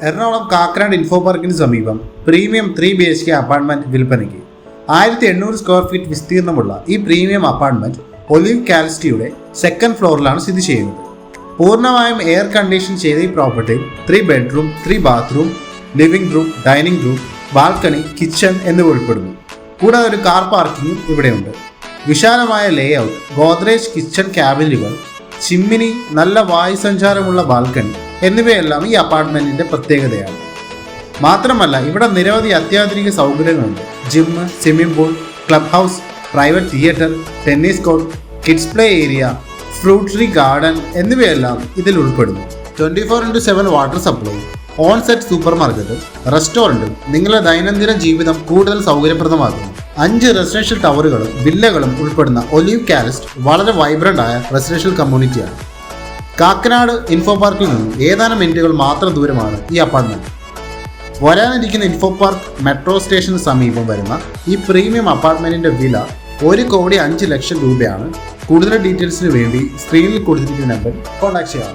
Ernakulam Kakkanad info പാർക്കിന് സമീപം premium 3 BHK apartment വിൽപ്പനയ്ക്ക് 1800 square feet വിസ്തീർണമുള്ള ഈ പ്രീമിയം അപ്പാർട്ട്മെന്റ് ഒലിവ് കാൽസ്റ്റിയുടെ സെക്കൻഡ് ഫ്ലോറിലാണ് സ്ഥിതി ചെയ്യുന്നത്. പൂർണ്ണമായും എയർ കണ്ടീഷൻ ചെയ്ത ഈ പ്രോപ്പർട്ടിയിൽ 3 bedroom, 3 bathroom, living room, dining room, balcony, kitchen എന്നിവ ഉൾപ്പെടുന്നു. കൂടാതെ ഒരു കാർ പാർക്കിങ്ങും ഇവിടെയുണ്ട്. വിശാലമായ ലേഔട്ട്, ഗോദ്രേജ് കിച്ചൺ ക്യാബിനുകൾ, ചിമ്മിനി, നല്ല വായുസഞ്ചാരമുള്ള ബാൽക്കണി എന്നിവയെല്ലാം ഈ അപ്പാർട്ട്മെന്റിന്റെ പ്രത്യേകതയാണ്. മാത്രമല്ല ഇവിടെ നിരവധി അത്യാധുനിക സൗകര്യങ്ങളുണ്ട്. Gym, swimming pool, club house, private theatre, tennis court, kids play area, fruit tree garden എന്നിവയെല്ലാം ഇതിൽ ഉൾപ്പെടുന്നു. 24/7 water supply, on set super മാർക്കറ്റും റെസ്റ്റോറൻറ്റും നിങ്ങളുടെ ദൈനംദിന ജീവിതം കൂടുതൽ സൗകര്യപ്രദമാക്കുന്നു. 5 റെസിഡൻഷ്യൽ ടവറുകളും വില്ലകളും ഉൾപ്പെടുന്ന ഒലിവ് കാൽസ്റ്റ് വളരെ വൈബ്രന്റ് ആയ റെസിഡൻഷ്യൽ കമ്മ്യൂണിറ്റിയാണ്. കാക്കനാട് ഇൻഫോ പാർക്കിൽ നിന്നും ഏതാനും മിനിറ്റുകൾ മാത്രം ദൂരമാണ് ഈ അപ്പാർട്ട്മെന്റ്. വരാനിരിക്കുന്ന ഇൻഫോ പാർക്ക് മെട്രോ സ്റ്റേഷന് സമീപം വരുന്ന ഈ പ്രീമിയം അപ്പാർട്ട്മെന്റിന്റെ വില 1,05,00,000 രൂപയാണ്. കൂടുതൽ ഡീറ്റെയിൽസിന് വേണ്ടി സ്ക്രീനിൽ കൊടുത്തിരിക്കുന്ന നമ്പർ കോൺടാക്ട് ചെയ്യാം.